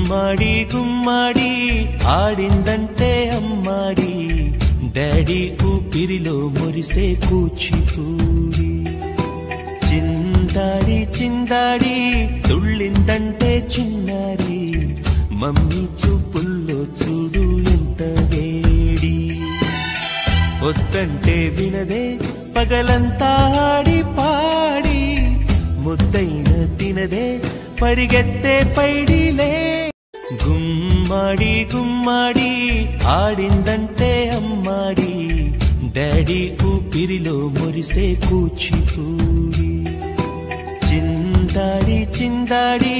గుమ్మాడి గుమ్మాడి ఆడిందంటే అమ్మాడి డాడీ ఊపిరిలో మురిసే కూచిపూడి చిందాడి చిందాడి తుళ్ళిందంటే చిన్నారి మమ్మీ చూపుల్లో చూడు ఎంత వేడి వద్దంటే వినదే పగలంతా ఆడి పాడి ముద్దైన తినదే పరిగెత్తే పైడిలే గుమ్మాడి గుమ్మాడి ఆడిందంటే అమ్మాడి డాడీ ఊపిరిలో మురిసే కూచిపూడి చిందాడి చిందాడి